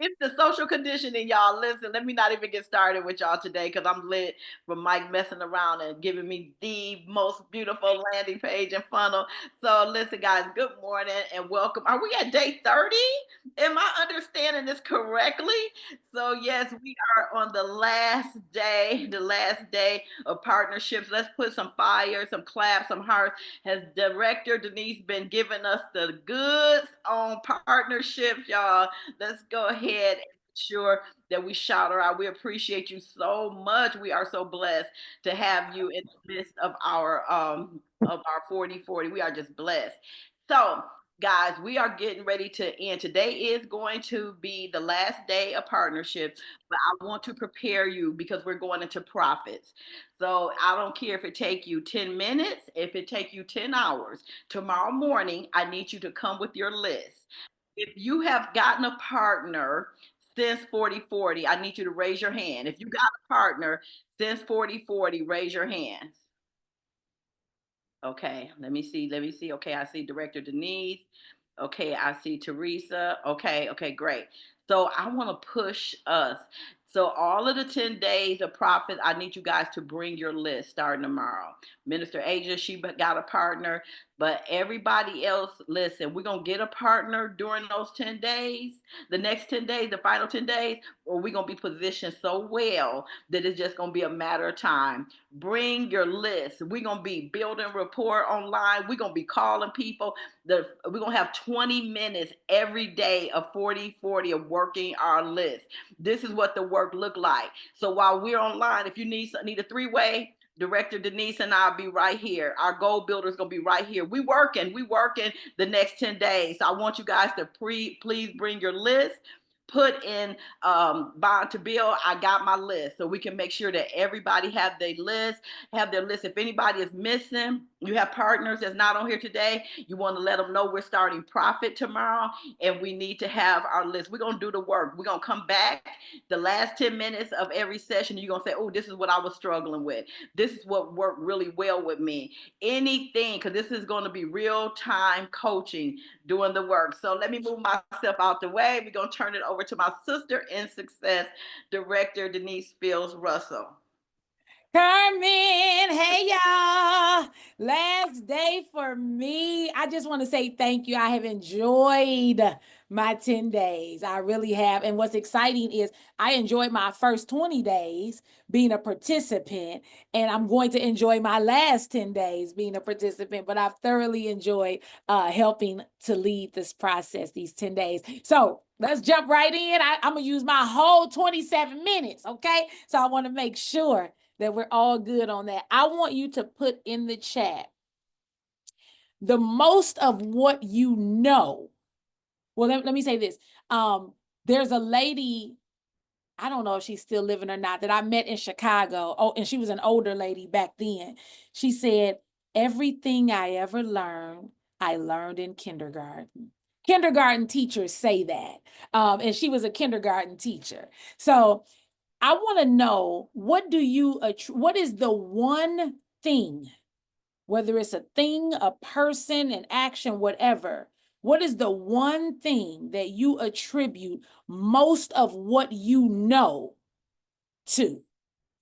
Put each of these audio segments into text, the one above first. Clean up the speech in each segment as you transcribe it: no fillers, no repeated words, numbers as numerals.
It's the social conditioning, y'all. Listen, let me not even get started with y'all today because I'm lit from Mike messing around and giving me the most beautiful landing page and funnel. So, listen, guys, good morning and welcome. Are we at day 30? Am I understanding this correctly? So, yes, we are on the last day of partnerships. Let's put some fire, some claps, some hearts. Has Director Deniece been giving us the goods on partnerships, y'all? Let's go ahead and sure that we shout her out. We appreciate you so much. We are so blessed to have you in the midst of our 4040. We are just blessed. So, guys, we are getting ready to end. Today is going to be the last day of partnership, but I want to prepare you because we're going into profits. So I don't care if it take you 10 minutes, if it take you 10 hours. Tomorrow morning, I need you to come with your list. If you have gotten a partner since 4040, I need you to raise your hand. If you got a partner since 4040, raise your hands. Okay, let me see. Let me see. Okay, I see Director Deniece. Okay, I see Teresa. Okay, okay, great. So I want to push us. So all of the 10 days of profit, I need you guys to bring your list starting tomorrow. Minister Asia, she got a partner, but everybody else, listen, we're gonna get a partner during those 10 days, the next 10 days, the final 10 days, or we're gonna be positioned so well that it's just gonna be a matter of time. Bring your list. We're gonna be building rapport online. We're gonna be calling people. We're gonna have 20 minutes every day of 4040 of working our list. This is what the work look like. So while we're online, if you need a three-way, Director Deniece and I'll be right here. Our goal builder is gonna be right here. We working the next 10 days. So I want you guys to please bring your list. Put in bond to bill. I got my list, so we can make sure that everybody have their list. Have their list. If anybody is missing, you have partners that's not on here today. You want to let them know we're starting profit tomorrow, and we need to have our list. We're gonna do the work. We're gonna come back the last 10 minutes of every session. You're gonna say, "Oh, this is what I was struggling with. This is what worked really well with me." Anything, because this is going to be real time coaching doing the work. So let me move myself out the way. We're going to turn it over to my sister in success, Director Deniece Fields Russell. Carmen, hey y'all. Last day for me. I just want to say thank you. I have enjoyed my 10 days. I really have. And what's exciting is I enjoyed my first 20 days being a participant, and I'm going to enjoy my last 10 days being a participant, but I've thoroughly enjoyed helping to lead this process, these 10 days. So let's jump right in. I'm going to use my whole 27 minutes, okay? So I want to make sure that we're all good on that. I want you to put in the chat the most of what you know. Well, let me say this. There's a lady, I don't know if she's still living or not, that I met in Chicago. Oh, and she was an older lady back then. She said, everything I ever learned, I learned in kindergarten. Kindergarten teachers say that. And she was a kindergarten teacher. So I want to know, what is the one thing, whether it's a thing, a person, an action, whatever, what is the one thing that you attribute most of what you know to?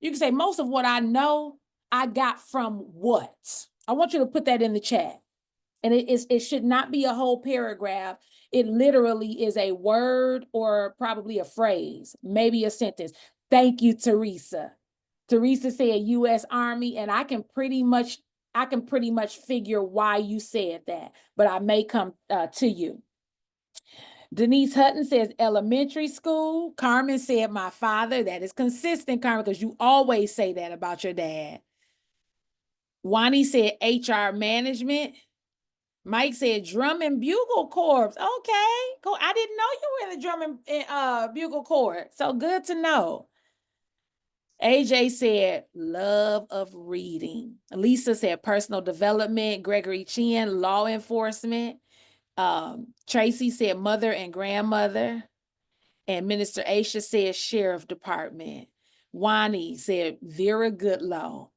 You can say, most of what I know, I got from what? I want you to put that in the chat. And it should not be a whole paragraph. It literally is a word or probably a phrase, maybe a sentence. Thank you, Teresa. Teresa said U.S. Army, and I can pretty much figure why you said that, but I may come to you. Deniece Hutton says elementary school. Carmen said my father. That is consistent, Carmen, because you always say that about your dad. Wani said HR management. Mike said drum and bugle corps. Okay, cool. I didn't know you were in the drum and bugle corps. So good to know. AJ said love of reading. Lisa said personal development. Gregory Chin, law enforcement. Tracy said mother and grandmother. And Minister Aisha said sheriff department. Wani said Vera Goodlow.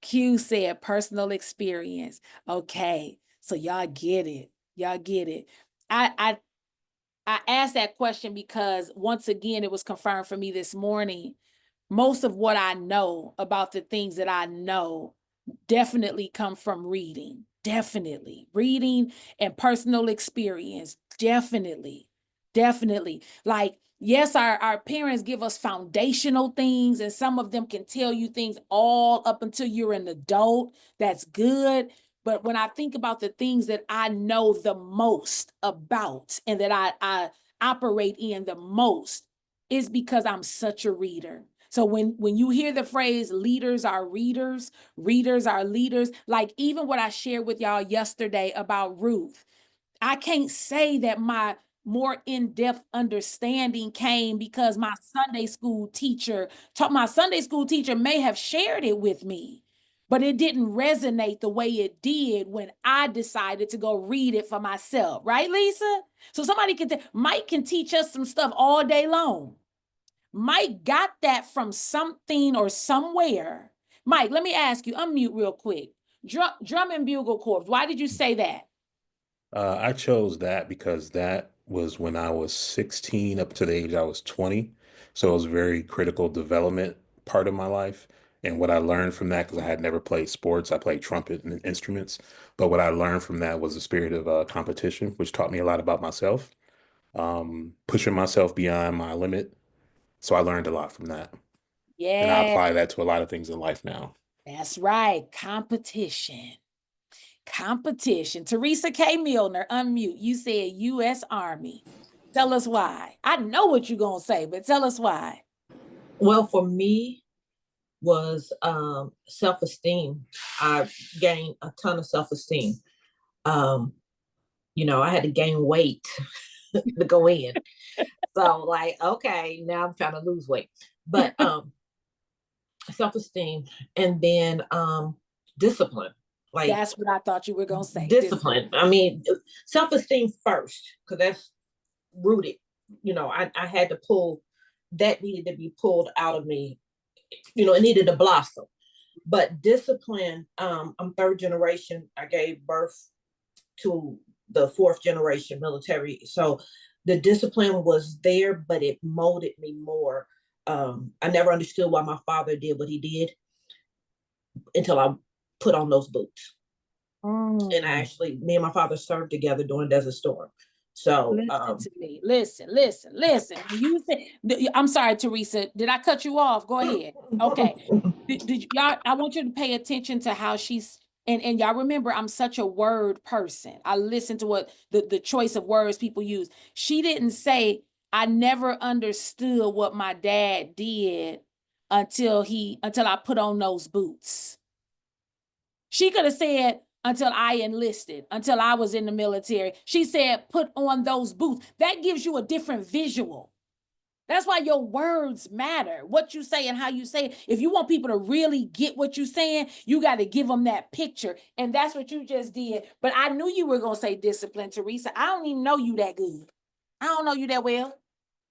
Q said personal experience. Okay, so y'all get it. Y'all get it. I I asked that question because once again, it was confirmed for me this morning. Most of what I know about the things that I know definitely come from reading. Definitely. Reading and personal experience. Definitely. Definitely. Like, yes, our parents give us foundational things, and some of them can tell you things all up until you're an adult. That's good. But when I think about the things that I know the most about and that I operate in the most, is because I'm such a reader. So when you hear the phrase leaders are readers, readers are leaders, like even what I shared with y'all yesterday about Ruth, I can't say that my more in-depth understanding came because my Sunday school teacher may have shared it with me, but it didn't resonate the way it did when I decided to go read it for myself. Right, Lisa? So somebody Mike can teach us some stuff all day long. Mike got that from something or somewhere. Mike, let me ask you, unmute real quick. Drum and bugle corps. Why did you say that? I chose that because that was when I was 16 up to the age I was 20. So it was a very critical development part of my life. And what I learned from that, because I had never played sports, I played trumpet and instruments. But what I learned from that was the spirit of competition, which taught me a lot about myself, pushing myself beyond my limit. So I learned a lot from that. And I Yeah, apply that to a lot of things in life now. that's right. Competition. Competition. Teresa K. Milner, unmute. You said U.S. Army. Tell us why. I know what you're going to say, but tell us why. Well, for me, was self-esteem. I gained a ton of self-esteem. Um, I had to gain weight to go in. So like, okay, now I'm trying to lose weight. But self-esteem and then discipline. Like That's what I thought you were going to say. discipline. I mean, self-esteem first, because that's rooted. I had to pull that needed to be pulled out of me. It needed to blossom. But discipline, I'm third generation. I gave birth to the fourth generation military. So the discipline was there, but it molded me more. I never understood why my father did what he did until I put on those boots. And me and my father served together during Desert Storm. So Listen to me. Listen. You say, I'm sorry, Teresa. Did I cut you off? Go ahead. Okay. Y'all? I want you to pay attention to how she's and y'all remember I'm such a word person. I listen to what the choice of words people use. She didn't say I never understood what my dad did until I put on those boots. She could have said, until I enlisted, until I was in the military. She said, put on those boots. That gives you a different visual. That's why your words matter, what you say and how you say it. If you want people to really get what you're saying, you got to give them that picture. And that's what you just did. But I knew you were going to say discipline, Teresa. I don't even know you that good. I don't know you that well.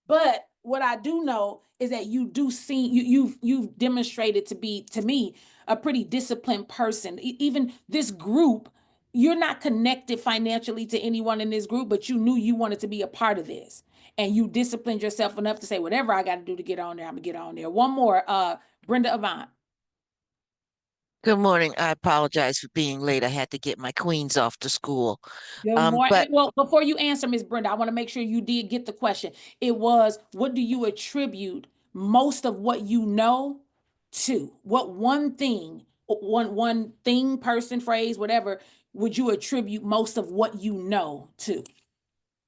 But what I do know is that you do see you've demonstrated to be to me a pretty disciplined person. Even this group, you're not connected financially to anyone in this group, but you knew you wanted to be a part of this, and you disciplined yourself enough to say whatever I got to do to get on there, I'm gonna get on there. One more, Brenda Avant. Good morning. I apologize for being late. I had to get my queens off to school. Good morning. But Well, before you answer, Ms. Brenda, I want to make sure you did get the question. It was, what do you attribute most of what you know to? What one thing, one thing, person, phrase, whatever, would you attribute most of what you know to?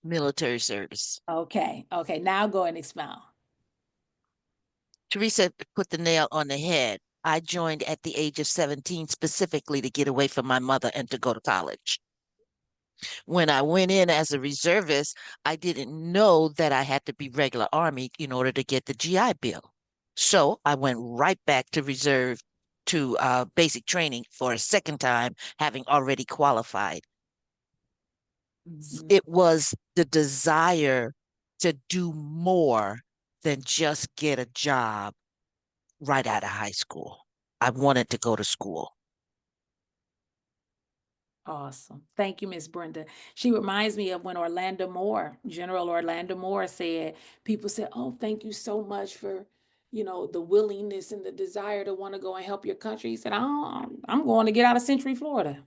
military service. Okay. Now go and expound. Teresa put the nail on the head. I joined at the age of 17 specifically to get away from my mother and to go to college. When I went in as a reservist, I didn't know that I had to be regular Army in order to get the GI Bill. So I went right back to reserve to basic training for a second time, having already qualified. It was the desire to do more than just get a job right out of high school. I wanted to go to school. Awesome. Thank you, Miss Brenda. She reminds me of when General Orlando Moore said, people said, oh, thank you so much for, the willingness and the desire to want to go and help your country. He said, oh, I'm going to get out of Century, Florida.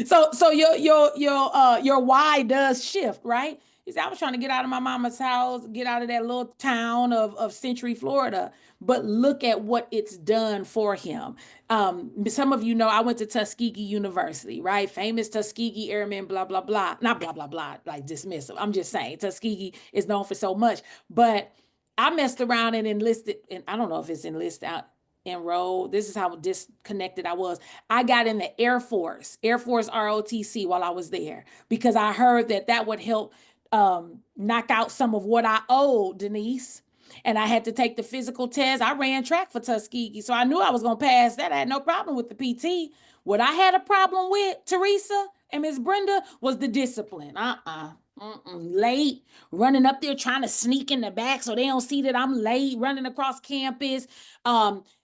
So your why does shift, right? He said, I was trying to get out of my mama's house, get out of that little town of Century, Florida. But look at what it's done for him. Some of you know I went to Tuskegee University, right? Famous Tuskegee Airmen, blah, blah, blah. Not blah, blah, blah, like dismissive. I'm just saying Tuskegee is known for so much. But I messed around and enlisted, and I don't know if it's enrolled. This is how disconnected I was. I got in the Air Force ROTC while I was there because I heard that would help knock out some of what I owed, Deniece. And I had to take the physical test. I ran track for Tuskegee, so I knew I was going to pass that. I had no problem with the PT. What I had a problem with, Teresa and Miss Brenda, was the discipline. Late, running up there trying to sneak in the back so they don't see that I'm late, running across campus.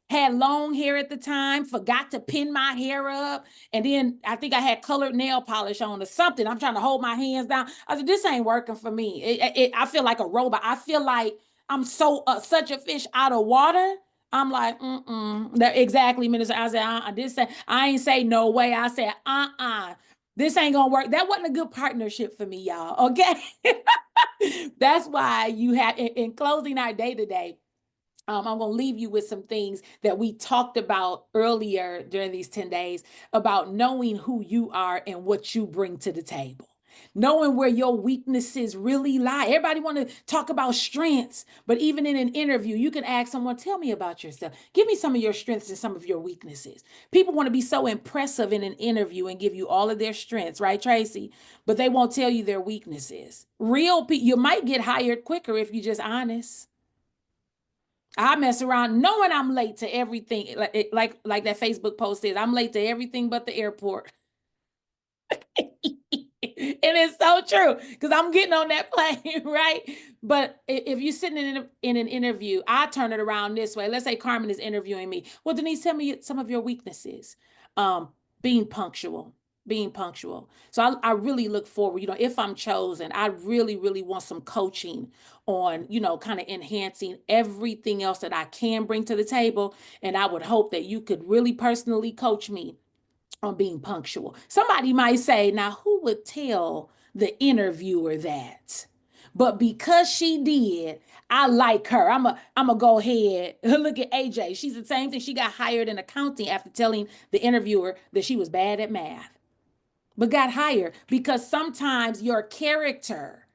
Had long hair at the time, forgot to pin my hair up. And then I think I had colored nail polish on or something. I'm trying to hold my hands down. I said, this ain't working for me. I feel like a robot. I feel like I'm such a fish out of water. I'm like, exactly, Minister. I said, I ain't say no way. I said, this ain't gonna work. That wasn't a good partnership for me, y'all. Okay. That's why you have, in closing our day today, I'm going to leave you with some things that we talked about earlier during these 10 days about knowing who you are and what you bring to the table. Knowing where your weaknesses really lie. Everybody want to talk about strengths, but even in an interview, you can ask someone, tell me about yourself. Give me some of your strengths and some of your weaknesses. People want to be so impressive in an interview and give you all of their strengths, right, Tracy? But they won't tell you their weaknesses. Real people, you might get hired quicker if you're just honest. I mess around knowing I'm late to everything. Like that Facebook post says, I'm late to everything but the airport. And it's so true because I'm getting on that plane, right? But if you're sitting in an interview, I turn it around this way. Let's say Carmen is interviewing me. Well, Deniece, tell me some of your weaknesses. Being punctual. So I really look forward, if I'm chosen, I really, really want some coaching on, kind of enhancing everything else that I can bring to the table. And I would hope that you could really personally coach me on being punctual. Somebody might say, now who would tell the interviewer that? But because she did, I like her. I'm a go ahead. Look at AJ. She's the same thing. She got hired in accounting after telling the interviewer that she was bad at math, but got hired because sometimes your character,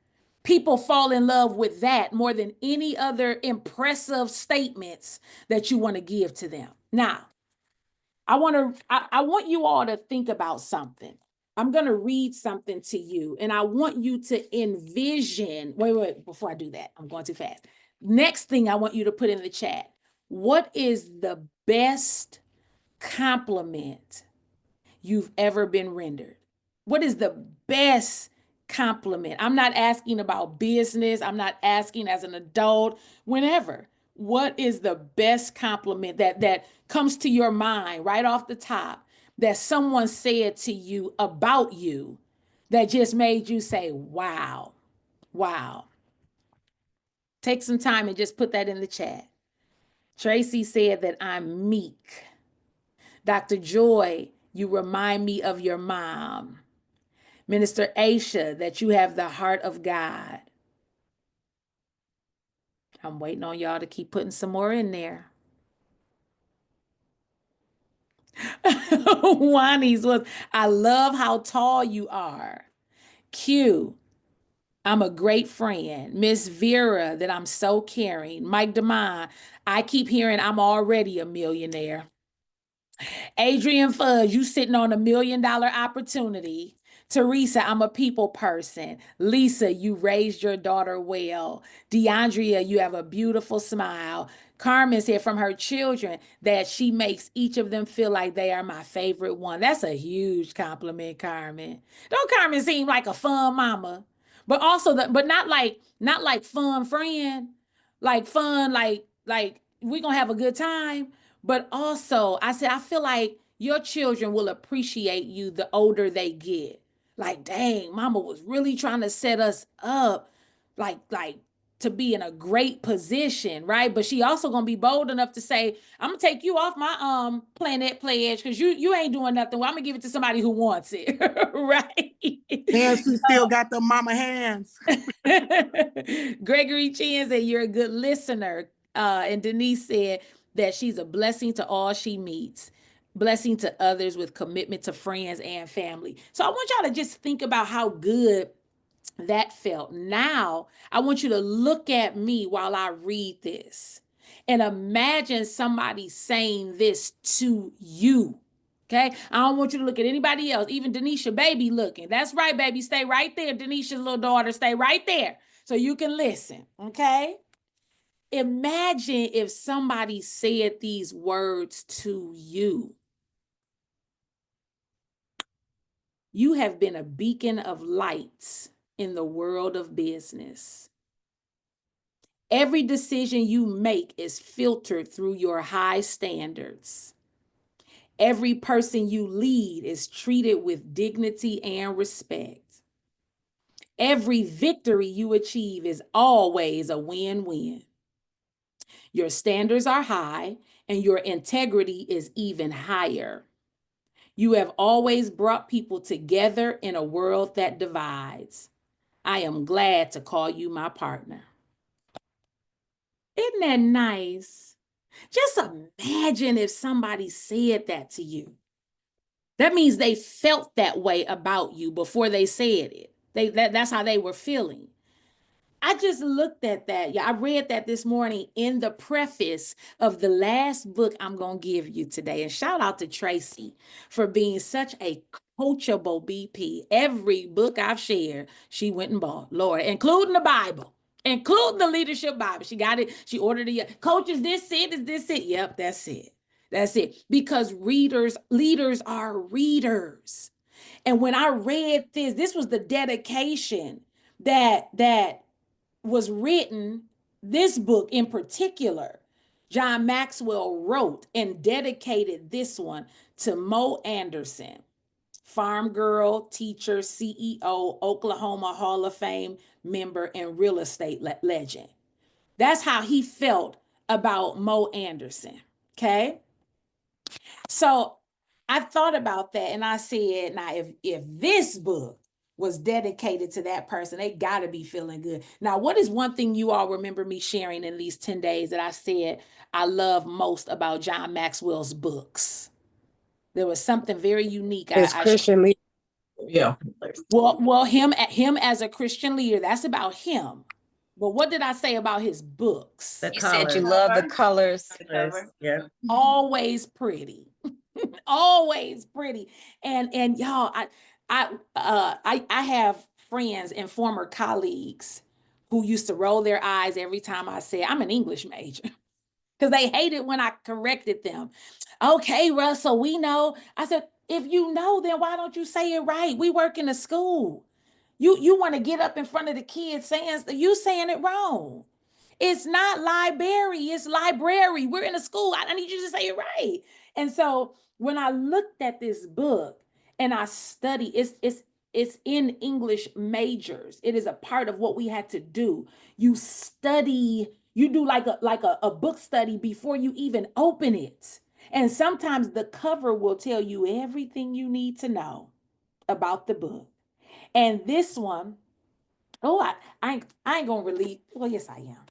people fall in love with that more than any other impressive statements that you want to give to them. Now, I want you all to think about something. I'm going to read something to you and I want you to envision. Wait, before I do that, I'm going too fast. Next thing I want you to put in the chat. What is the best compliment you've ever been rendered? What is the best compliment? I'm not asking about business. I'm not asking as an adult, whenever. What is the best compliment that comes to your mind right off the top that someone said to you about you that just made you say, wow, wow? Take some time and just put that in the chat. Tracy said that I'm meek. Dr. Joy, you remind me of your mom. Minister Aisha, that you have the heart of God. I'm waiting on y'all to keep putting some more in there. Wani's was, I love how tall you are. Q, I'm a great friend. Miss Vera, that I'm so caring. Mike DeMond, I keep hearing I'm already a millionaire. Adrian Fudge, you sitting on $1 million opportunity. Teresa, I'm a people person. Lisa, you raised your daughter well. DeAndrea, you have a beautiful smile. Carmen said from her children that she makes each of them feel like they are my favorite one. That's a huge compliment, Carmen. Don't Carmen seem like a fun mama? But also but not like fun friend, like fun, like we're gonna have a good time. But also, I said, I feel like your children will appreciate you the older they get. Like, dang, mama was really trying to set us up like to be in a great position, right? But she also gonna be bold enough to say, I'm gonna take you off my Planet Pledge because you ain't doing nothing. Well, I'm gonna give it to somebody who wants it, right? And she still got the mama hands. Gregory Chan said, you're a good listener. And Deniece said that she's a blessing to all she meets, blessing to others with commitment to friends and family. So I want y'all to just think about how good that felt. Now, I want you to look at me while I read this and imagine somebody saying this to you. Okay. I don't want you to look at anybody else, even Deniece, baby looking. That's right, baby. Stay right there. Denece's little daughter, stay right there so you can listen. Okay. Imagine if somebody said these words to you. You have been a beacon of lights in the world of business. Every decision you make is filtered through your high standards. Every person you lead is treated with dignity and respect. Every victory you achieve is always a win-win. Your standards are high and your integrity is even higher. You have always brought people together in a world that divides. I am glad to call you my partner. Isn't that nice? Just imagine if somebody said that to you. That means they felt that way about you before they said it. That's how they were feeling. I just looked at that. Yeah, I read that this morning in the preface of the last book I'm going to give you today. And shout out to Tracy for being such a coachable BP. Every book I've shared, she went and bought, Lord, including the Bible. Including the leadership Bible. She got it. She ordered it. Coach, is this it? Is this it? Yep, that's it. That's it. Because leaders are readers. And when I read this was the dedication that was written, this book in particular, John Maxwell wrote and dedicated this one to Mo Anderson, farm girl, teacher, CEO, Oklahoma Hall of Fame member, and real estate legend. That's how he felt about Mo Anderson. Okay. So I thought about that and I said, now, if this book was dedicated to that person, they got to be feeling good. Now, what is one thing you all remember me sharing in these 10 days that I said I love most about John Maxwell's books? There was something very unique. His Christian leader. Yeah. Well, him as a Christian leader, that's about him. But what did I say about his books? You said you love the colors. Yeah. Always pretty. Always pretty. And y'all, I have friends and former colleagues who used to roll their eyes every time I said I'm an English major because they hated when I corrected them. Okay, Russell, we know. I said, if you know, then why don't you say it right? We work in a school. You want to get up in front of the kids saying you saying it wrong. It's not library, it's library. We're in a school. I need you to say it right. And so when I looked at this book and I studied, it's in English majors. It is a part of what we had to do. You study, you do like a book study before you even open it. And sometimes the cover will tell you everything you need to know about the book. And this one, I ain't gonna release. Well, yes, I am.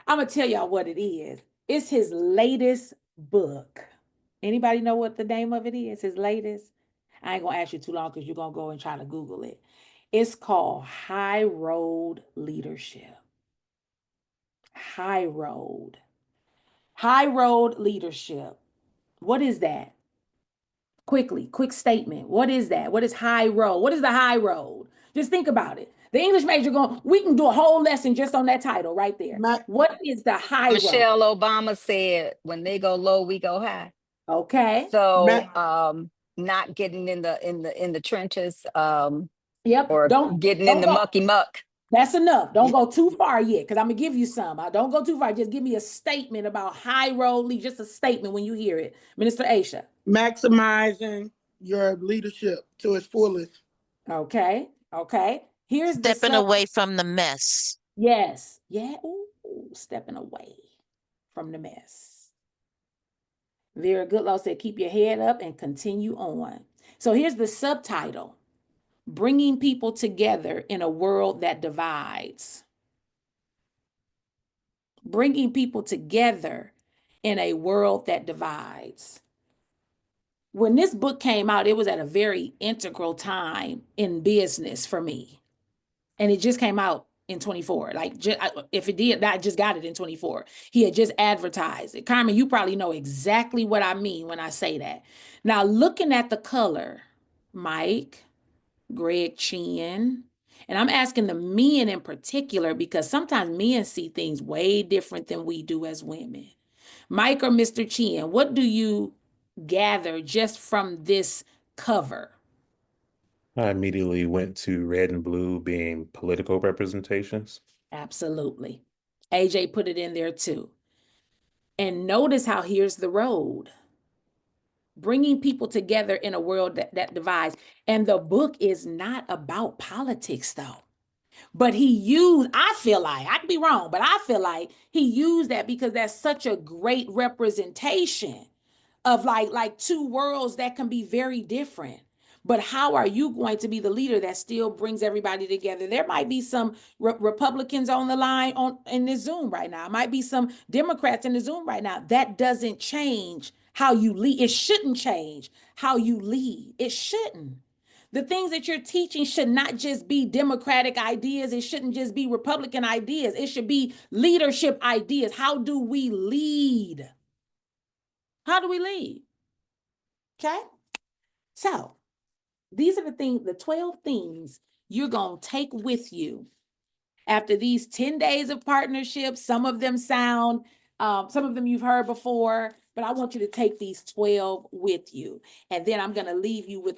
I'm gonna tell y'all what it is. It's his latest book. Anybody know what the name of it is? His latest? I ain't gonna ask you too long because you're gonna go and try to Google it. It's called High Road Leadership. High Road. High Road Leadership. What is that? Quickly, quick statement. What is that? What is high road? What is the high road? Just think about it. The English major we can do a whole lesson just on that title right there. What is the high Michelle road? Obama said, when they go low, we go high. Okay. So not getting in the trenches Yep. or getting in the mucky muck. That's enough. Don't go too far yet, because I'm gonna give you some. Don't go too far. Just give me a statement about high road lead. Just a statement when you hear it, Minister Aisha. Maximizing your leadership to its fullest. Okay. Okay. Here's the Stepping sub. away from the mess. Yes. Yeah. Ooh, stepping away from the mess. Very good. Law said, keep your head up and continue on. So here's the subtitle: Bringing People Together in a World That Divides. Bringing people together in a world that divides. When this book came out, it was at a very integral time in business for me. And it just came out in 24. Like, if it did, I just got it in 24. He had just advertised it. Carmen, you probably know exactly what I mean when I say that. Now, looking at the color, Mike, Greg Chin, and I'm asking the men in particular because sometimes men see things way different than we do as women. Mike or Mr. Chin, what do you gather just from this cover? I immediately went to red and blue being political representations. Absolutely. AJ put it in there too. And notice how here's the road: bringing people together in a world that divides. And the book is not about politics, though. But he used, I feel like, I could be wrong, but I feel like he used that because that's such a great representation of like two worlds that can be very different. But how are you going to be the leader that still brings everybody together? There might be some Republicans on the line in this Zoom right now. It might be some Democrats in the Zoom right now. That doesn't change how you lead. It shouldn't change how you lead. It shouldn't. The things that you're teaching should not just be Democratic ideas. It shouldn't just be Republican ideas. It should be leadership ideas. How do we lead? How do we lead? Okay. So these are the things, the 12 things you're going to take with you after these 10 days of partnership. Some of them some of them you've heard before, but I want you to take these 12 with you. And then I'm going to leave you with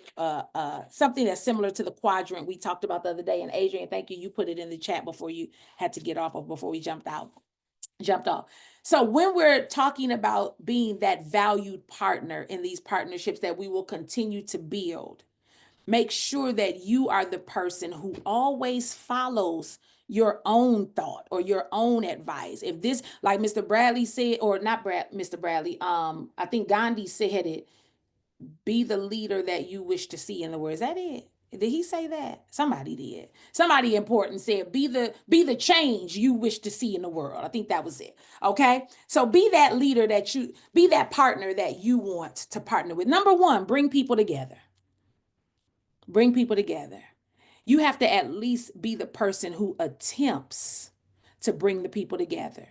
something that's similar to the quadrant we talked about the other day. And Adrian, thank you. You put it in the chat before you had to get off of, before we jumped off. So when we're talking about being that valued partner in these partnerships that we will continue to build, make sure that you are the person who always follows your own thought or your own advice. If this, like Mr. Bradley said, or not Mr. Bradley, I think Gandhi said it, be the leader that you wish to see in the world. Is that it? Did he say that? Somebody did. Somebody important said, be the change you wish to see in the world. I think that was it. Okay. So be that leader be that partner that you want to partner with. Number one, bring people together. Bring people together. You have to at least be the person who attempts to bring the people together.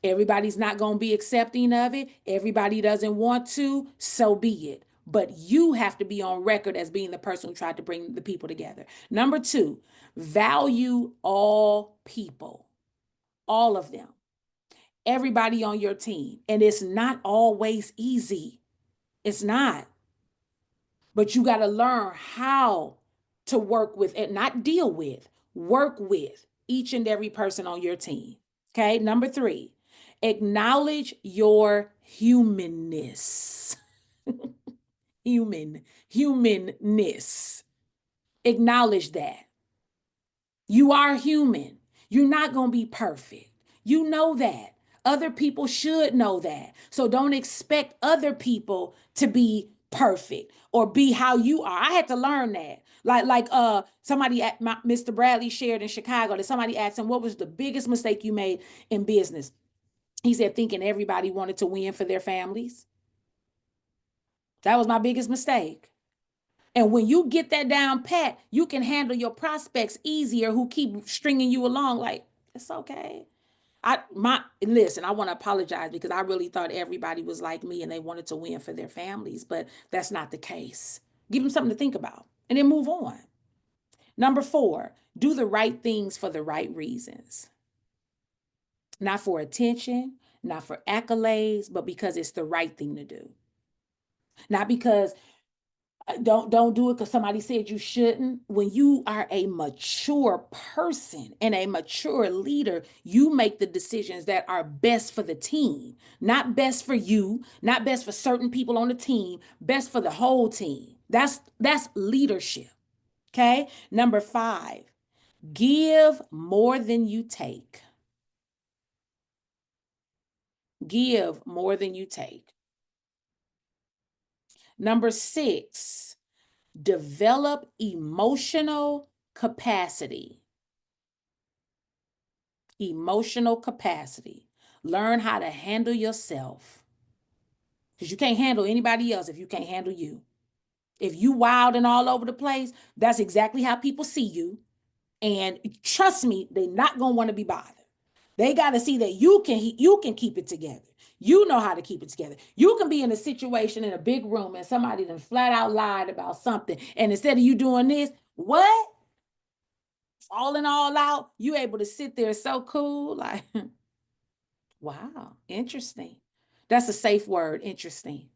Everybody's not going to be accepting of it. Everybody doesn't want to, so be it. But you have to be on record as being the person who tried to bring the people together. Number two, value all people, all of them, everybody on your team. And it's not always easy. It's not. But you got to learn how to work with and not deal with, work with each and every person on your team. Okay. Number three, acknowledge your humanness. Humanness. Acknowledge that. You are human. You're not going to be perfect. You know that. Other people should know that. So don't expect other people to be perfect or be how you are. I had to learn that. Like somebody at Mr. Bradley shared in Chicago that somebody asked him, what was the biggest mistake you made in business? He said, thinking everybody wanted to win for their families. That was my biggest mistake. And when you get that down pat, you can handle your prospects easier who keep stringing you along like, it's okay. Listen, I want to apologize because I really thought everybody was like me and they wanted to win for their families, but that's not the case. Give them something to think about and then move on. Number four, do the right things for the right reasons. Not for attention, not for accolades, but because it's the right thing to do. Not because Don't do it because somebody said you shouldn't. When you are a mature person and a mature leader, you make the decisions that are best for the team, not best for you, not best for certain people on the team, best for the whole team. That's leadership. Okay. Number 5, give more than you take. Give more than you take. Number 6, develop emotional capacity. Emotional capacity. Learn how to handle yourself. Because you can't handle anybody else if you can't handle you. If you wild and all over the place, that's exactly how people see you. And trust me, they're not going to want to be bothered. They got to see that you can keep it together. You know how to keep it together. You can be in a situation in a big room and somebody done flat out lied about something. And instead of you doing this, what? Falling all out, you able to sit there so cool, like, wow, interesting. That's a safe word, interesting.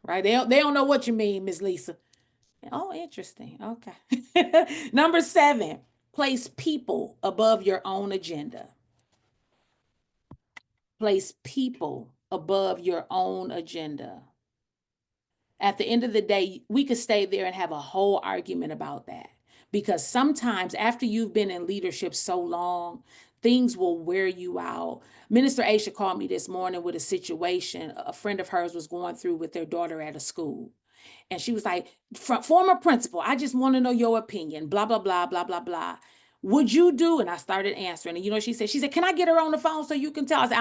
Right? They don't know what you mean, Miss Lisa. Oh, interesting. Okay. Number 7, place people above your own agenda. Place people above your own agenda. At the end of the day, we could stay there and have a whole argument about that. Because sometimes after you've been in leadership so long, things will wear you out. Minister Aisha called me this morning with a situation a friend of hers was going through with their daughter at a school. And she was like, former principal, I just want to know your opinion, blah, blah, blah, blah, blah, blah. Would you do? And I started answering. And you know, she said, can I get her on the phone so you can tell? I said,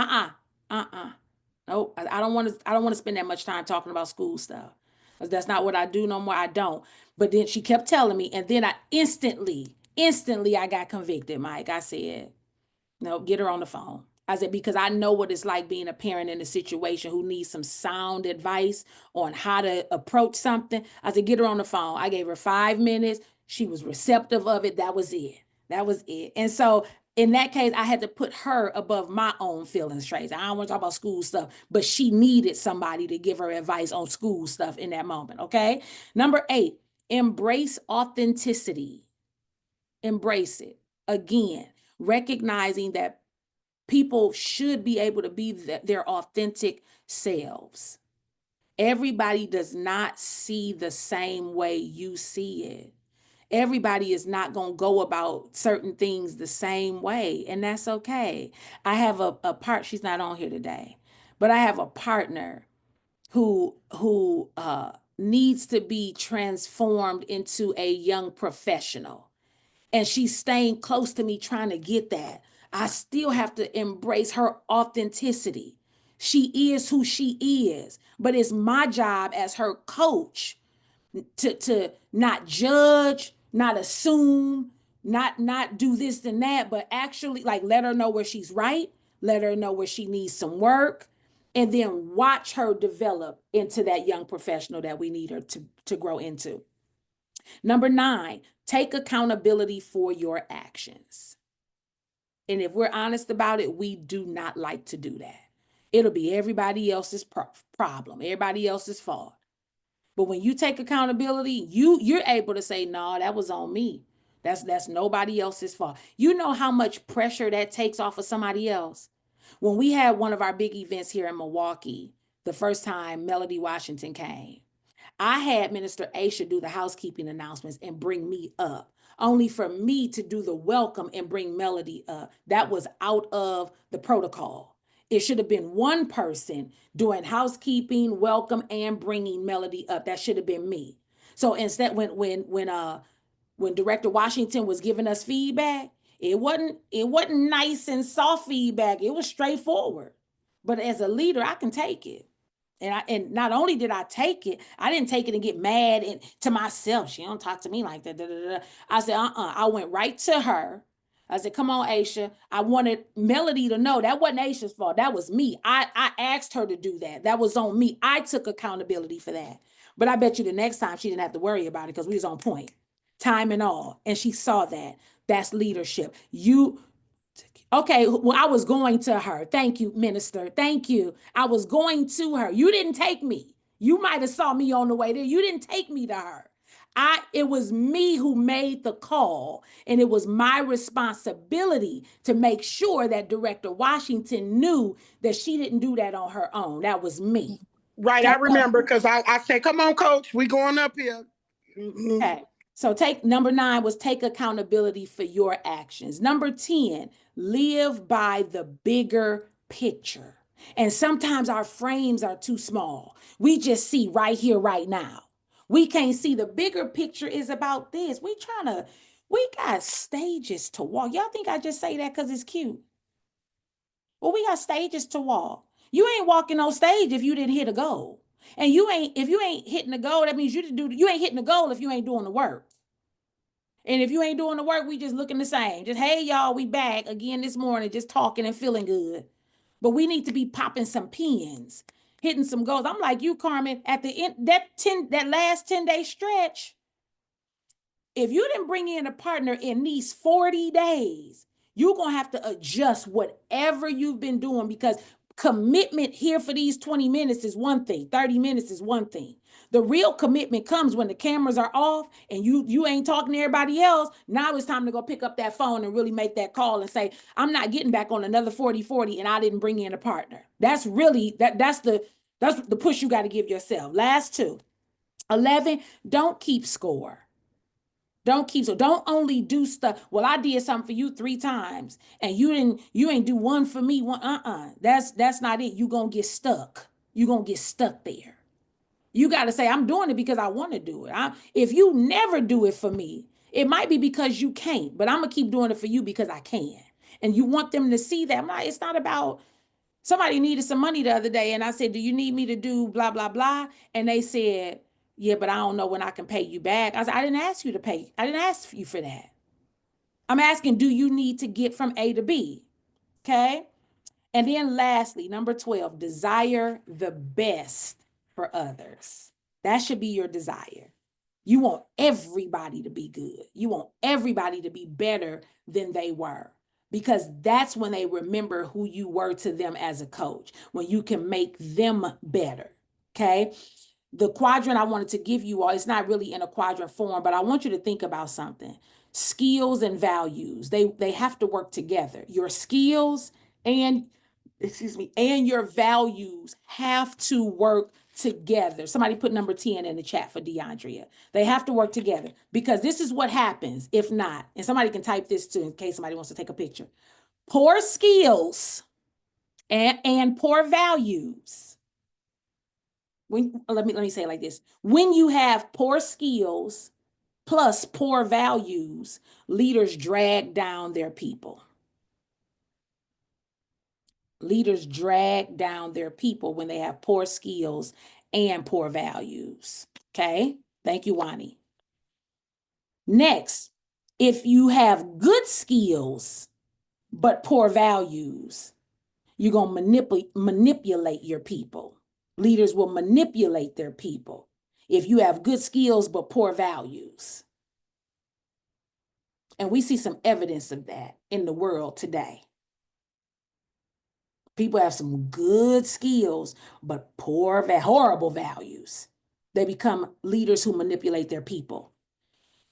no, I don't want to spend that much time talking about school stuff. That's not what I do no more. I don't. But then she kept telling me, and then I instantly I got convicted, Mike. I said, no, get her on the phone. I said, because I know what it's like being a parent in a situation who needs some sound advice on how to approach something. I said, get her on the phone. I gave her 5 minutes. She was receptive of it. That was it. That was it. And so in that case, I had to put her above my own feelings, Trace. I don't want to talk about school stuff, but she needed somebody to give her advice on school stuff in that moment. Okay. Number 8, embrace authenticity. Embrace it. Again, recognizing that people should be able to be their authentic selves. Everybody does not see the same way you see it. Everybody is not going to go about certain things the same way, and that's okay. I have a part, she's not on here today, but I have a partner who needs to be transformed into a young professional. And she's staying close to me trying to get that. I still have to embrace her authenticity. She is who she is, but it's my job as her coach to not judge, not assume, not do this and that, but actually like let her know where she's right, let her know where she needs some work, and then watch her develop into that young professional that we need her to grow into. Number 9, take accountability for your actions. And if we're honest about it, we do not like to do that. It'll be everybody else's problem, everybody else's fault. But when you take accountability, you're able to say, no, that was on me. That's nobody else's fault. You know how much pressure that takes off of somebody else. When we had one of our big events here in Milwaukee, the first time Melody Washington came, I had Minister Aisha do the housekeeping announcements and bring me up, only for me to do the welcome and bring Melody up. That was out of the protocol. It should have been one person doing housekeeping, welcome, and bringing Melody up. That should have been me. So instead, when Director Washington was giving us feedback, it wasn't nice and soft feedback. It was straightforward. But as a leader, I can take it. And not only did I take it, I didn't take it and get mad and to myself. She don't talk to me like that. Da, da, da. I said, I went right to her. I said, come on, Aisha. I wanted Melody to know that wasn't Aisha's fault. That was me. I asked her to do that. That was on me. I took accountability for that. But I bet you the next time she didn't have to worry about it because we was on point, time and all. And she saw that. That's leadership. Okay, well, I was going to her. Thank you, minister. Thank you. I was going to her. You didn't take me. You might have saw me on the way there. You didn't take me to her. It was me who made the call, and it was my responsibility to make sure that Director Washington knew that she didn't do that on her own. That was me. Right, I remember because I said, come on, coach, we going up here. Okay. So number 9 was take accountability for your actions. Number 10, live by the bigger picture. And sometimes our frames are too small. We just see right here, right now. We can't see the bigger picture is about this. We got stages to walk. Y'all think I just say that because it's cute? Well, we got stages to walk. You ain't walking on stage if you didn't hit a goal. And if you ain't hitting the goal, that means you ain't hitting the goal if you ain't doing the work. And if you ain't doing the work, we just looking the same. Just, hey, y'all, we back again this morning, just talking and feeling good. But we need to be popping some pins, hitting some goals. I'm like you, Carmen, at the end, that last 10-day stretch, if you didn't bring in a partner in these 40 days, you're going to have to adjust whatever you've been doing, because commitment here for these 20 minutes is one thing, 30 minutes is one thing. The real commitment comes when the cameras are off and you ain't talking to everybody else. Now it's time to go pick up that phone and really make that call and say, I'm not getting back on another 40-40 and I didn't bring in a partner. That's really, that's the push you got to give yourself. Last 2. 11, don't keep score. Don't only do stuff. Well, I did something for you 3 times and you ain't do one for me. That's not it. You're going to get stuck. You're going to get stuck there. You got to say, I'm doing it because I want to do it. If you never do it for me, it might be because you can't, but I'm going to keep doing it for you because I can. And you want them to see that. It's not about, somebody needed some money the other day and I said, do you need me to do blah, blah, blah? And they said, yeah, but I don't know when I can pay you back. I said, I didn't ask you to pay. I didn't ask you for that. I'm asking, do you need to get from A to B? Okay. And then lastly, number 12, desire the best for others. That should be your desire. You want everybody to be good. You want everybody to be better than they were, because that's when they remember who you were to them as a coach, when you can make them better. Okay. The quadrant I wanted to give you all, it's not really in a quadrant form, but I want you to think about something. Skills and values, they have to work together. Your skills and your values have to work together. Somebody put number 10 in the chat for DeAndrea. They have to work together, because this is what happens if not. And somebody can type this too in case somebody wants to take a picture. Poor skills and poor values. Let me say it like this. When you have poor skills plus poor values, leaders drag down their people. Leaders drag down their people when they have poor skills and poor values. Okay? Thank you, Wani. Next, if you have good skills but poor values, you're going to manipulate your people. Leaders will manipulate their people if you have good skills but poor values. And we see some evidence of that in the world today. People have some good skills but horrible values. They become leaders who manipulate their people.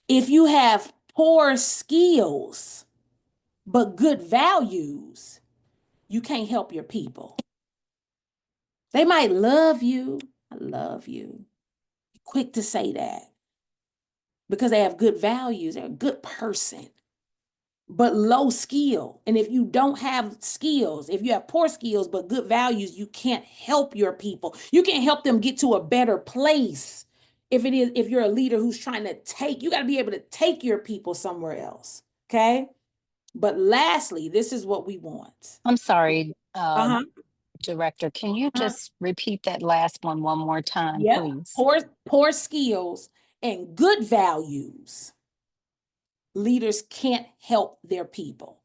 If you have poor skills but good values, you can't help your people. They might love you. I love you. Quick to say that because they have good values. They're a good person, but low skill. And if you don't have skills, if you have poor skills but good values, you can't help your people. You can't help them get to a better place. If you're a leader who's trying to you got to be able to take your people somewhere else. Okay. But lastly, this is what we want. I'm sorry, Director, can you just repeat that last one more time, Yep. please? Poor skills and good values. Leaders can't help their people.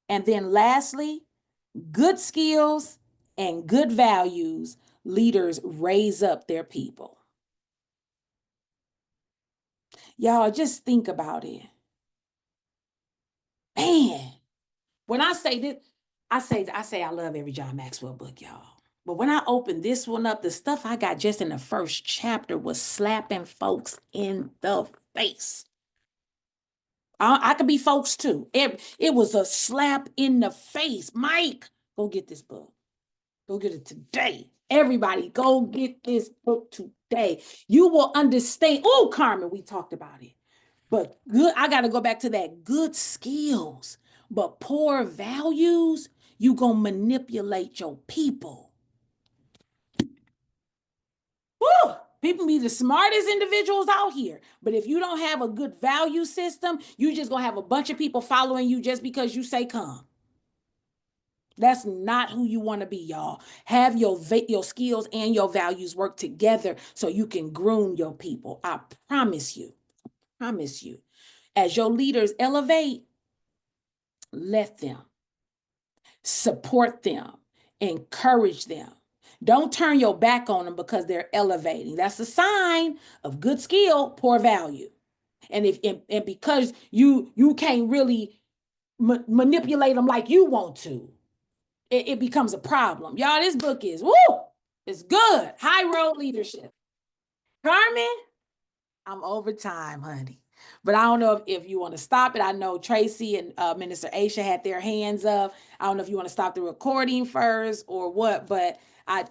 And then lastly, good skills and good values, leaders raise up their people. Y'all just think about it. Man, when I say this, I say I love every John Maxwell book, y'all. But when I opened this one up, the stuff I got just in the first chapter was slapping folks in the face. I could be folks too. It was a slap in the face. Mike, go get this book. Go get it today. Everybody, go get this book today. You will understand. Oh, Carmen, we talked about it. But good, I got to go back to that good skills, but poor values, you going to manipulate your people. Woo! People be the smartest individuals out here. But if you don't have a good value system, you just going to have a bunch of people following you just because you say come. That's not who you want to be, y'all. Have your skills and your values work together so you can groom your people. I promise you. Promise you. As your leaders elevate, let them. Support them. Encourage them. Don't turn your back on them because they're elevating. That's a sign of good skill, poor value. And because you can't really manipulate them like you want to, it becomes a problem. Y'all, this book is woo! It's good. High road leadership. Carmen, I'm over time, honey. But I don't know if you want to stop it. I know Tracy and Minister Aisha had their hands up. I don't know if you want to stop the recording first or what, but I